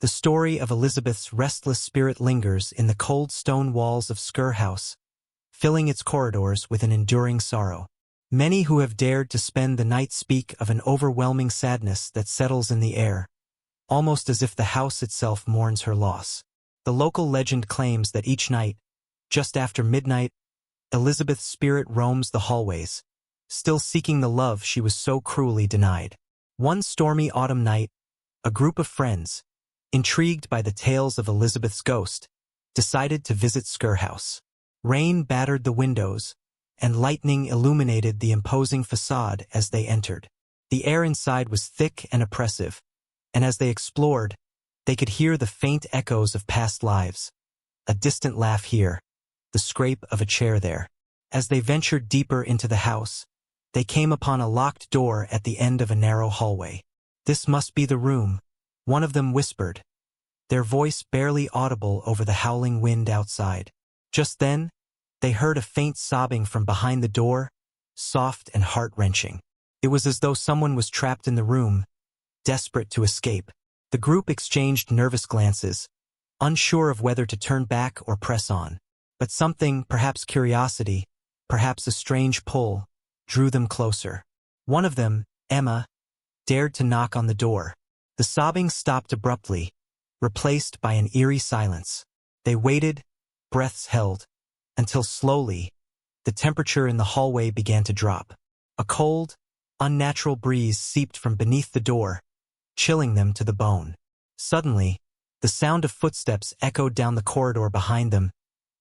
The story of Elizabeth's restless spirit lingers in the cold stone walls of Sker House, filling its corridors with an enduring sorrow. Many who have dared to spend the night speak of an overwhelming sadness that settles in the air, almost as if the house itself mourns her loss. The local legend claims that each night, just after midnight, Elizabeth's spirit roams the hallways, still seeking the love she was so cruelly denied. One stormy autumn night, a group of friends, intrigued by the tales of Elizabeth's ghost, decided to visit Sker House. Rain battered the windows, and lightning illuminated the imposing facade as they entered. The air inside was thick and oppressive, and as they explored, they could hear the faint echoes of past lives. A distant laugh here, the scrape of a chair there. As they ventured deeper into the house, they came upon a locked door at the end of a narrow hallway. "This must be the room," one of them whispered, their voice barely audible over the howling wind outside. Just then, they heard a faint sobbing from behind the door, soft and heart-wrenching. It was as though someone was trapped in the room, desperate to escape. The group exchanged nervous glances, unsure of whether to turn back or press on. But something, perhaps curiosity, perhaps a strange pull, drew them closer. One of them, Emma, dared to knock on the door. The sobbing stopped abruptly, replaced by an eerie silence. They waited, breaths held, until slowly, the temperature in the hallway began to drop. A cold, unnatural breeze seeped from beneath the door, chilling them to the bone. Suddenly, the sound of footsteps echoed down the corridor behind them,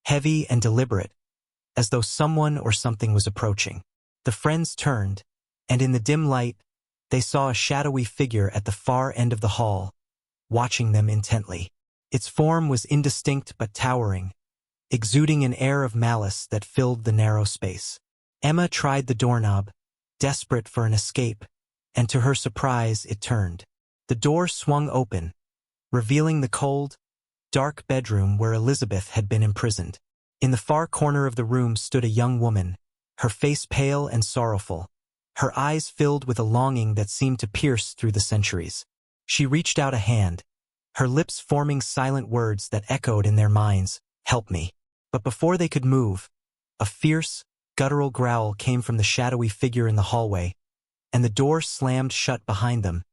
heavy and deliberate, as though someone or something was approaching. The friends turned, and in the dim light, they saw a shadowy figure at the far end of the hall, watching them intently. Its form was indistinct but towering, exuding an air of malice that filled the narrow space. Emma tried the doorknob, desperate for an escape, and to her surprise it turned. The door swung open, revealing the cold, dark bedroom where Elizabeth had been imprisoned. In the far corner of the room stood a young woman, her face pale and sorrowful, her eyes filled with a longing that seemed to pierce through the centuries. She reached out a hand, her lips forming silent words that echoed in their minds, "Help me." But before they could move, a fierce, guttural growl came from the shadowy figure in the hallway, and the door slammed shut behind them,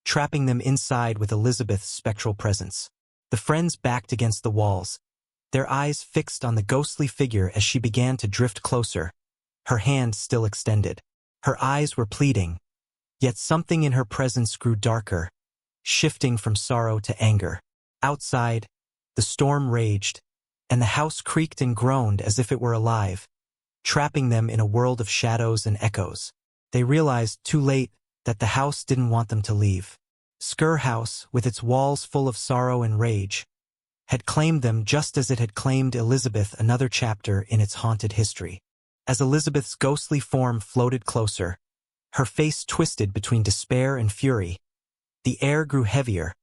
trapping them inside with Elizabeth's spectral presence. The friends backed against the walls, their eyes fixed on the ghostly figure as she began to drift closer, her hand still extended. Her eyes were pleading, yet something in her presence grew darker, shifting from sorrow to anger. Outside, the storm raged, and the house creaked and groaned as if it were alive, trapping them in a world of shadows and echoes. They realized too late that the house didn't want them to leave. Sker House, with its walls full of sorrow and rage, had claimed them just as it had claimed Elizabeth, another chapter in its haunted history. As Elizabeth's ghostly form floated closer, her face twisted between despair and fury, the air grew heavier,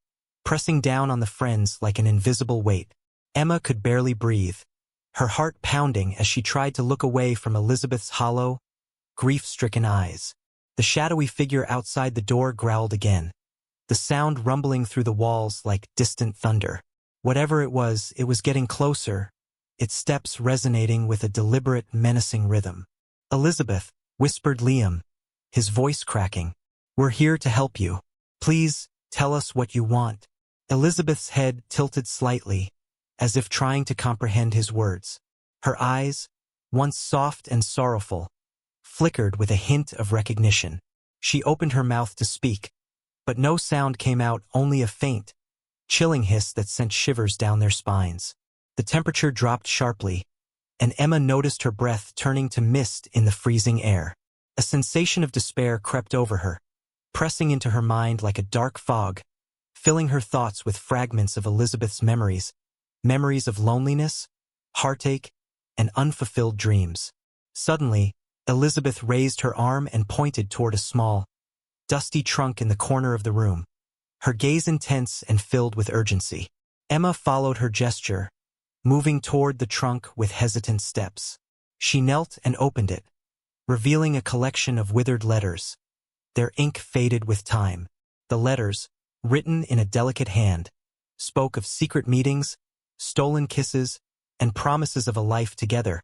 pressing down on the friends like an invisible weight. Emma could barely breathe, her heart pounding as she tried to look away from Elizabeth's hollow, grief-stricken eyes. The shadowy figure outside the door growled again, the sound rumbling through the walls like distant thunder. Whatever it was getting closer, its steps resonating with a deliberate, menacing rhythm. "Elizabeth," whispered Liam, his voice cracking, "we're here to help you. Please, tell us what you want." Elizabeth's head tilted slightly, as if trying to comprehend his words. Her eyes, once soft and sorrowful, flickered with a hint of recognition. She opened her mouth to speak, but no sound came out, only a faint, chilling hiss that sent shivers down their spines. The temperature dropped sharply, and Emma noticed her breath turning to mist in the freezing air. A sensation of despair crept over her, pressing into her mind like a dark fog, filling her thoughts with fragments of Elizabeth's memories, memories of loneliness, heartache, and unfulfilled dreams. Suddenly, Elizabeth raised her arm and pointed toward a small, dusty trunk in the corner of the room, her gaze intense and filled with urgency. Emma followed her gesture, moving toward the trunk with hesitant steps. She knelt and opened it, revealing a collection of withered letters, their ink faded with time. The letters, written in a delicate hand, spoke of secret meetings, stolen kisses, and promises of a life together,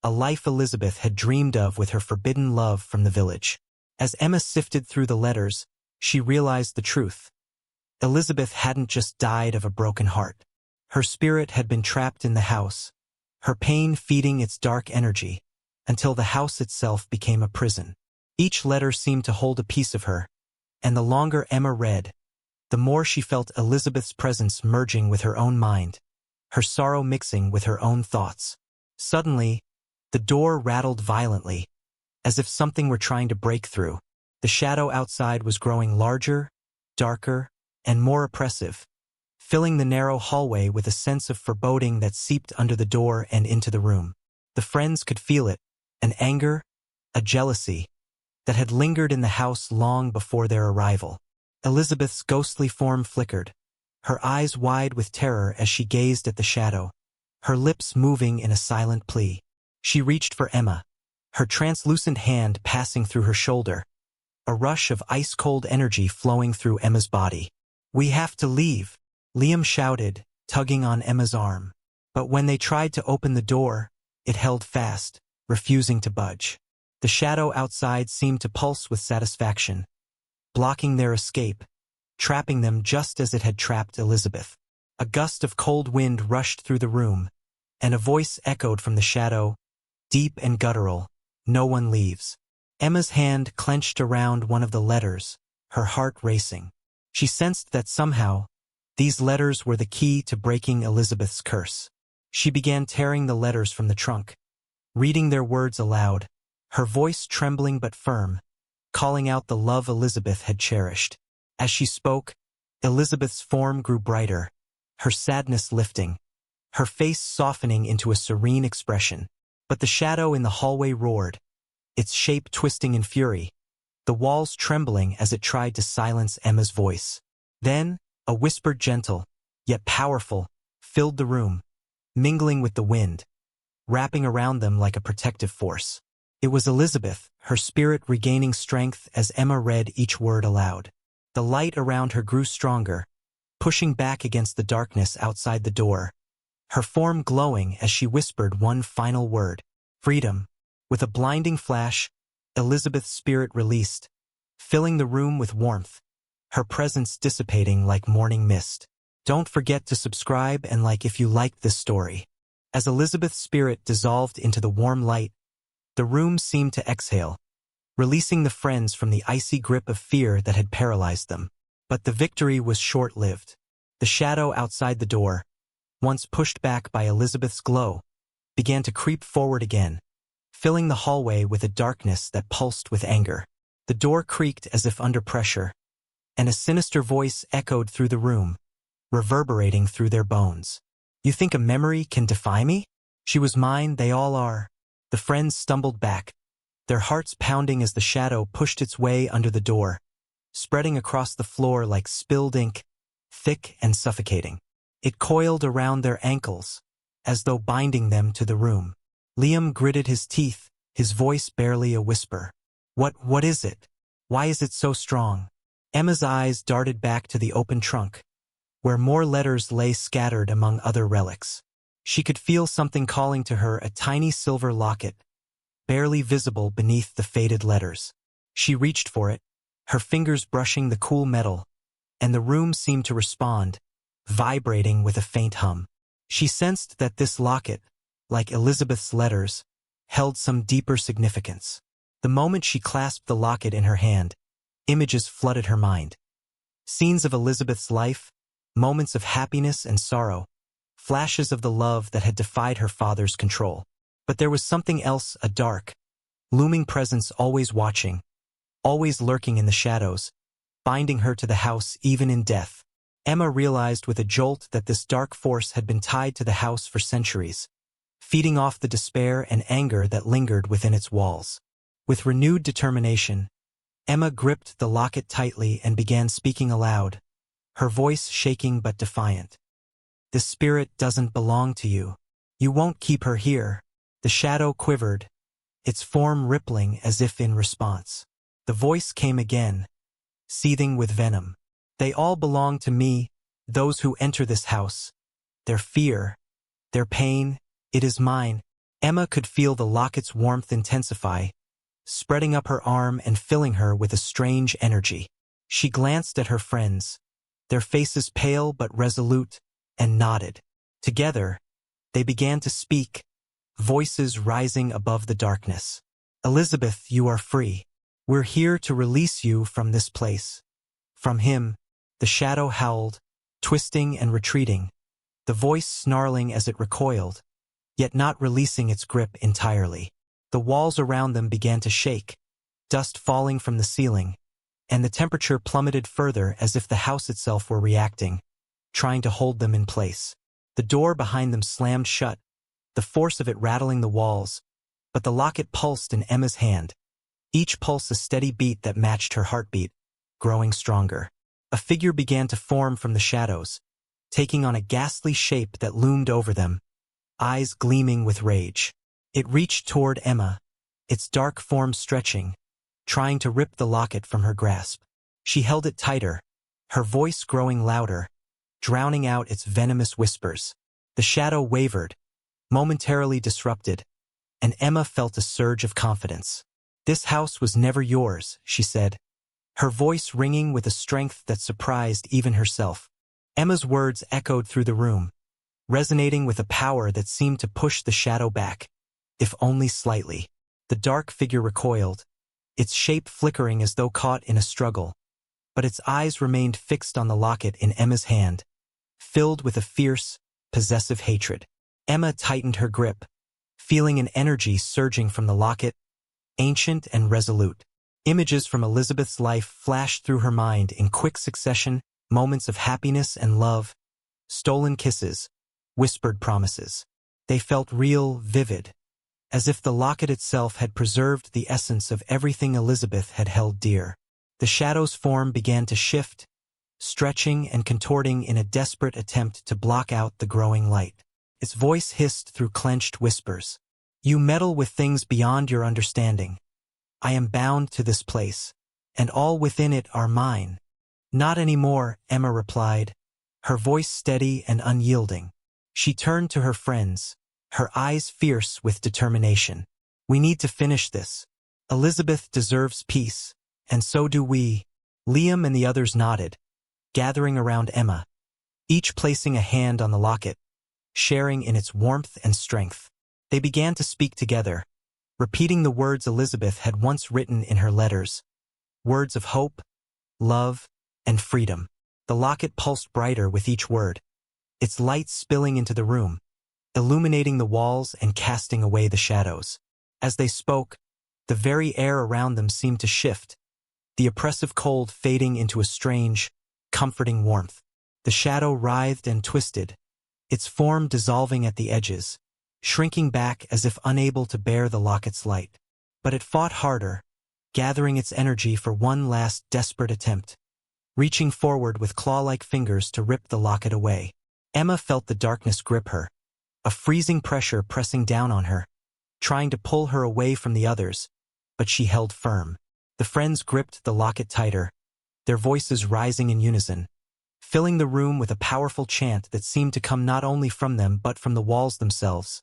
a life Elizabeth had dreamed of with her forbidden love from the village. As Emma sifted through the letters, she realized the truth. Elizabeth hadn't just died of a broken heart. Her spirit had been trapped in the house, her pain feeding its dark energy, until the house itself became a prison. Each letter seemed to hold a piece of her, and the longer Emma read, the more she felt Elizabeth's presence merging with her own mind, her sorrow mixing with her own thoughts. Suddenly, the door rattled violently, as if something were trying to break through. The shadow outside was growing larger, darker, and more oppressive, filling the narrow hallway with a sense of foreboding that seeped under the door and into the room. The friends could feel it, an anger, a jealousy, that had lingered in the house long before their arrival. Elizabeth's ghostly form flickered, her eyes wide with terror as she gazed at the shadow, her lips moving in a silent plea. She reached for Emma, her translucent hand passing through her shoulder, a rush of ice-cold energy flowing through Emma's body. "We have to leave," Liam shouted, tugging on Emma's arm. But when they tried to open the door, it held fast, refusing to budge. The shadow outside seemed to pulse with satisfaction, blocking their escape, trapping them just as it had trapped Elizabeth. A gust of cold wind rushed through the room, and a voice echoed from the shadow, deep and guttural, "No one leaves." Emma's hand clenched around one of the letters, her heart racing. She sensed that somehow, these letters were the key to breaking Elizabeth's curse. She began tearing the letters from the trunk, reading their words aloud, her voice trembling but firm, calling out the love Elizabeth had cherished. As she spoke, Elizabeth's form grew brighter, her sadness lifting, her face softening into a serene expression. But the shadow in the hallway roared, its shape twisting in fury, the walls trembling as it tried to silence Emma's voice. Then, a whisper gentle, yet powerful, filled the room, mingling with the wind, wrapping around them like a protective force. It was Elizabeth, her spirit regaining strength as Emma read each word aloud. The light around her grew stronger, pushing back against the darkness outside the door, her form glowing as she whispered one final word, "Freedom." With a blinding flash, Elizabeth's spirit released, filling the room with warmth, her presence dissipating like morning mist. Don't forget to subscribe and like if you liked this story. As Elizabeth's spirit dissolved into the warm light, the room seemed to exhale, releasing the friends from the icy grip of fear that had paralyzed them. But the victory was short-lived. The shadow outside the door, once pushed back by Elizabeth's glow, began to creep forward again, filling the hallway with a darkness that pulsed with anger. The door creaked as if under pressure, and a sinister voice echoed through the room, reverberating through their bones. "You think a memory can defy me? She was mine, they all are." The friends stumbled back, their hearts pounding as the shadow pushed its way under the door, spreading across the floor like spilled ink, thick and suffocating. It coiled around their ankles, as though binding them to the room. Liam gritted his teeth, his voice barely a whisper. What is it? Why is it so strong?" Emma's eyes darted back to the open trunk, where more letters lay scattered among other relics. She could feel something calling to her, a tiny silver locket, barely visible beneath the faded letters. She reached for it, her fingers brushing the cool metal, and the room seemed to respond, vibrating with a faint hum. She sensed that this locket, like Elizabeth's letters, held some deeper significance. The moment she clasped the locket in her hand, images flooded her mind. Scenes of Elizabeth's life, moments of happiness and sorrow, flashes of the love that had defied her father's control. But there was something else, a dark, looming presence always watching, always lurking in the shadows, binding her to the house even in death. Emma realized with a jolt that this dark force had been tied to the house for centuries, feeding off the despair and anger that lingered within its walls. With renewed determination, Emma gripped the locket tightly and began speaking aloud, her voice shaking but defiant. "This spirit doesn't belong to you. You won't keep her here." The shadow quivered, its form rippling as if in response. The voice came again, seething with venom. "They all belong to me, those who enter this house, their fear, their pain, it is mine. Emma could feel the locket's warmth intensify, spreading up her arm and filling her with a strange energy. She glanced at her friends, their faces pale but resolute, and nodded. Together, they began to speak, voices rising above the darkness. Elizabeth, you are free. We're here to release you from this place. From him, the shadow howled, twisting and retreating, the voice snarling as it recoiled, yet not releasing its grip entirely. The walls around them began to shake, dust falling from the ceiling, and the temperature plummeted further as if the house itself were reacting, trying to hold them in place. The door behind them slammed shut, the force of it rattling the walls, but the locket pulsed in Emma's hand, each pulse a steady beat that matched her heartbeat, growing stronger. A figure began to form from the shadows, taking on a ghastly shape that loomed over them, eyes gleaming with rage. It reached toward Emma, its dark form stretching, trying to rip the locket from her grasp. She held it tighter, her voice growing louder, drowning out its venomous whispers. The shadow wavered, momentarily disrupted, and Emma felt a surge of confidence. This house was never yours, she said, her voice ringing with a strength that surprised even herself. Emma's words echoed through the room, resonating with a power that seemed to push the shadow back, if only slightly. The dark figure recoiled, its shape flickering as though caught in a struggle, but its eyes remained fixed on the locket in Emma's hand, filled with a fierce, possessive hatred. Emma tightened her grip, feeling an energy surging from the locket, ancient and resolute. Images from Elizabeth's life flashed through her mind in quick succession, moments of happiness and love, stolen kisses, whispered promises. They felt real, vivid, as if the locket itself had preserved the essence of everything Elizabeth had held dear. The shadow's form began to shift, stretching and contorting in a desperate attempt to block out the growing light. Its voice hissed through clenched whispers. You meddle with things beyond your understanding. I am bound to this place, and all within it are mine. Not anymore, Emma replied, her voice steady and unyielding. She turned to her friends, her eyes fierce with determination. We need to finish this. Elizabeth deserves peace, and so do we. Liam and the others nodded, gathering around Emma, each placing a hand on the locket, sharing in its warmth and strength. They began to speak together, repeating the words Elizabeth had once written in her letters, words of hope, love, and freedom. The locket pulsed brighter with each word, its light spilling into the room, illuminating the walls and casting away the shadows. As they spoke, the very air around them seemed to shift, the oppressive cold fading into a strange, comforting warmth. The shadow writhed and twisted, its form dissolving at the edges, shrinking back as if unable to bear the locket's light. But it fought harder, gathering its energy for one last desperate attempt, reaching forward with claw-like fingers to rip the locket away. Emma felt the darkness grip her, a freezing pressure pressing down on her, trying to pull her away from the others, but she held firm. The friends gripped the locket tighter, their voices rising in unison, filling the room with a powerful chant that seemed to come not only from them but from the walls themselves,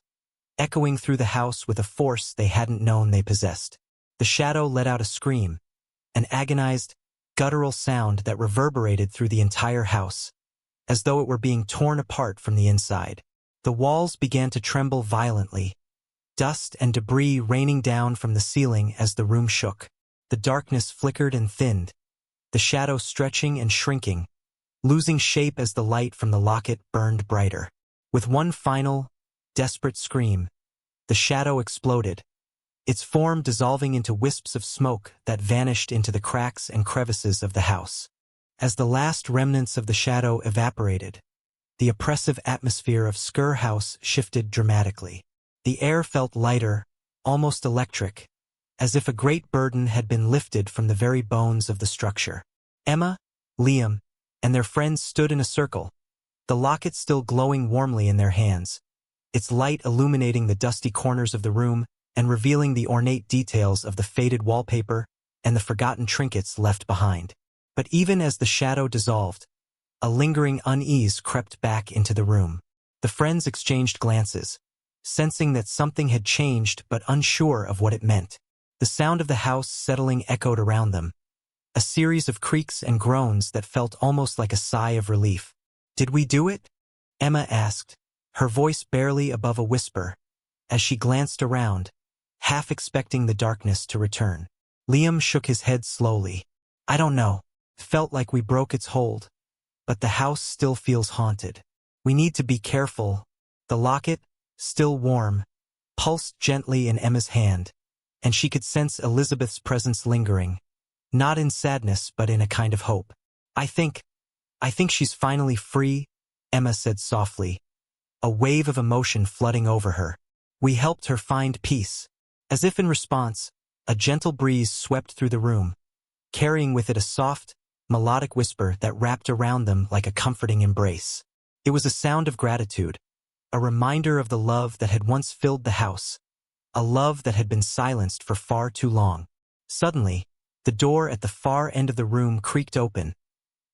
echoing through the house with a force they hadn't known they possessed. The shadow let out a scream, an agonized, guttural sound that reverberated through the entire house, as though it were being torn apart from the inside. The walls began to tremble violently, dust and debris raining down from the ceiling as the room shook. The darkness flickered and thinned, the shadow stretching and shrinking, losing shape as the light from the locket burned brighter. With one final, desperate scream, the shadow exploded, its form dissolving into wisps of smoke that vanished into the cracks and crevices of the house. As the last remnants of the shadow evaporated, the oppressive atmosphere of Sker House shifted dramatically. The air felt lighter, almost electric, as if a great burden had been lifted from the very bones of the structure. Emma, Liam, and their friends stood in a circle, the locket still glowing warmly in their hands, its light illuminating the dusty corners of the room and revealing the ornate details of the faded wallpaper and the forgotten trinkets left behind. But even as the shadow dissolved, A lingering unease crept back into the room. The friends exchanged glances, sensing that something had changed but unsure of what it meant. The sound of the house settling echoed around them, a series of creaks and groans that felt almost like a sigh of relief. "Did we do it?" Emma asked, her voice barely above a whisper, as she glanced around, half expecting the darkness to return. Liam shook his head slowly. "I don't know. Felt like we broke its hold, but the house still feels haunted. We need to be careful." The locket, still warm, pulsed gently in Emma's hand, and she could sense Elizabeth's presence lingering, not in sadness but in a kind of hope. I think she's finally free," Emma said softly, a wave of emotion flooding over her. "We helped her find peace." As if in response, a gentle breeze swept through the room, carrying with it a soft, melodic whisper that wrapped around them like a comforting embrace. It was a sound of gratitude, a reminder of the love that had once filled the house, a love that had been silenced for far too long. Suddenly, the door at the far end of the room creaked open,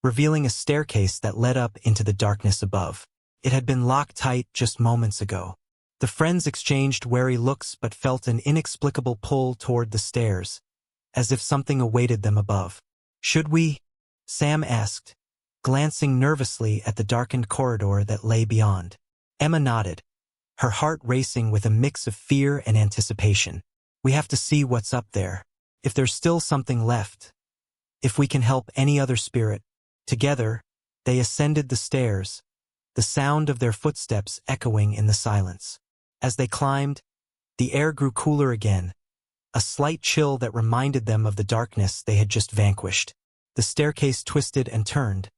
revealing a staircase that led up into the darkness above. It had been locked tight just moments ago. The friends exchanged wary looks but felt an inexplicable pull toward the stairs, as if something awaited them above. "Should we?" Sam asked, glancing nervously at the darkened corridor that lay beyond. Emma nodded, her heart racing with a mix of fear and anticipation. "We have to see what's up there. If there's still something left. If we can help any other spirit." Together, they ascended the stairs, the sound of their footsteps echoing in the silence. As they climbed, the air grew cooler again, a slight chill that reminded them of the darkness they had just vanquished. The staircase twisted and turned,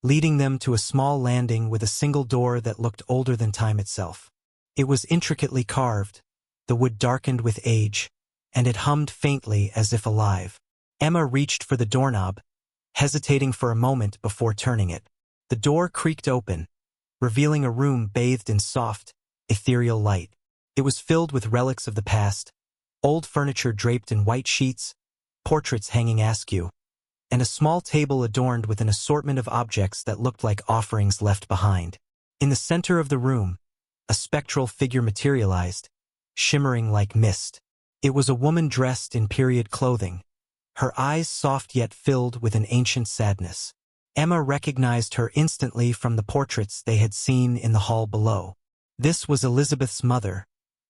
leading them to a small landing with a single door that looked older than time itself. It was intricately carved, the wood darkened with age, and it hummed faintly as if alive. Emma reached for the doorknob, hesitating for a moment before turning it. The door creaked open, revealing a room bathed in soft, ethereal light. It was filled with relics of the past, old furniture draped in white sheets, portraits hanging askew, and a small table adorned with an assortment of objects that looked like offerings left behind. In the center of the room, a spectral figure materialized, shimmering like mist. It was a woman dressed in period clothing, her eyes soft yet filled with an ancient sadness. Emma recognized her instantly from the portraits they had seen in the hall below. This was Elizabeth's mother,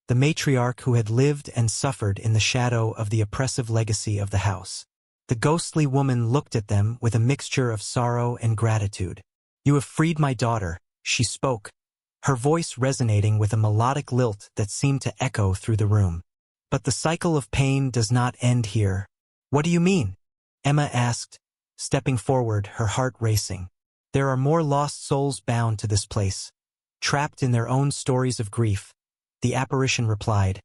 the matriarch who had lived and suffered in the shadow of the oppressive legacy of the house. The ghostly woman looked at them with a mixture of sorrow and gratitude. "You have freed my daughter," she spoke, her voice resonating with a melodic lilt that seemed to echo through the room. "But the cycle of pain does not end here." "What do you mean?" Emma asked, stepping forward, her heart racing. "There are more lost souls bound to this place, trapped in their own stories of grief," the apparition replied,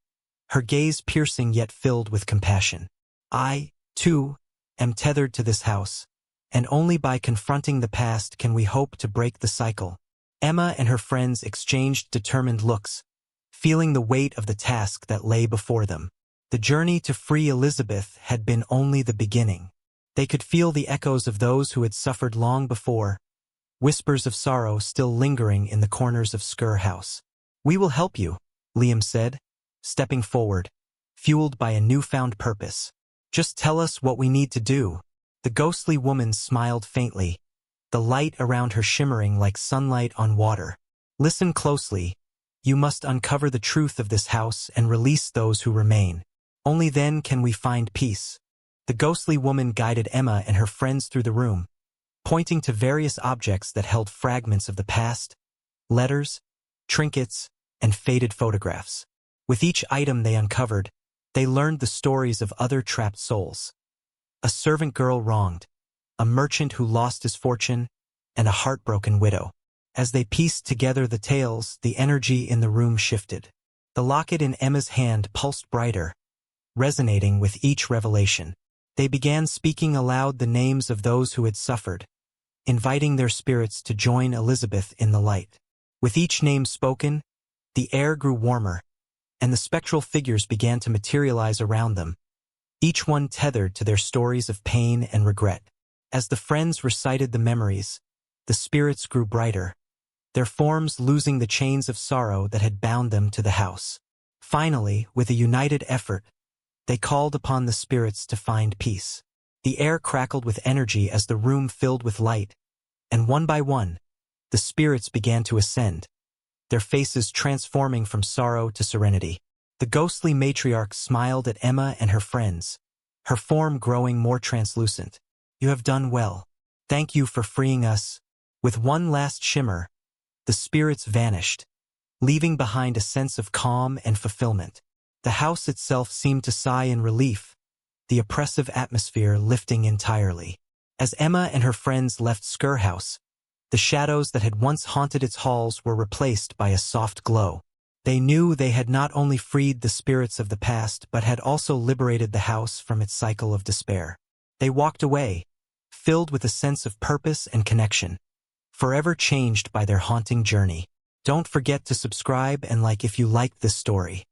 her gaze piercing yet filled with compassion. "I, too, am tethered to this house, and only by confronting the past can we hope to break the cycle." Emma and her friends exchanged determined looks, feeling the weight of the task that lay before them. The journey to free Elizabeth had been only the beginning. They could feel the echoes of those who had suffered long before, whispers of sorrow still lingering in the corners of Sker House. "We will help you," Liam said, stepping forward, fueled by a newfound purpose. "Just tell us what we need to do." The ghostly woman smiled faintly, the light around her shimmering like sunlight on water. "Listen closely. You must uncover the truth of this house and release those who remain. Only then can we find peace." The ghostly woman guided Emma and her friends through the room, pointing to various objects that held fragments of the past, letters, trinkets, and faded photographs. With each item they uncovered, they learned the stories of other trapped souls. A servant girl wronged, a merchant who lost his fortune, and a heartbroken widow. As they pieced together the tales, the energy in the room shifted. The locket in Emma's hand pulsed brighter, resonating with each revelation. They began speaking aloud the names of those who had suffered, inviting their spirits to join Elizabeth in the light. With each name spoken, the air grew warmer, and the spectral figures began to materialize around them, each one tethered to their stories of pain and regret. As the friends recited the memories, the spirits grew brighter, their forms losing the chains of sorrow that had bound them to the house. Finally, with a united effort, they called upon the spirits to find peace. The air crackled with energy as the room filled with light, and one by one, the spirits began to ascend, their faces transforming from sorrow to serenity. The ghostly matriarch smiled at Emma and her friends, her form growing more translucent. "You have done well. Thank you for freeing us." With one last shimmer, the spirits vanished, leaving behind a sense of calm and fulfillment. The house itself seemed to sigh in relief, the oppressive atmosphere lifting entirely. As Emma and her friends left Sker House, the shadows that had once haunted its halls were replaced by a soft glow. They knew they had not only freed the spirits of the past but had also liberated the house from its cycle of despair. They walked away, filled with a sense of purpose and connection, forever changed by their haunting journey. Don't forget to subscribe and like if you liked this story.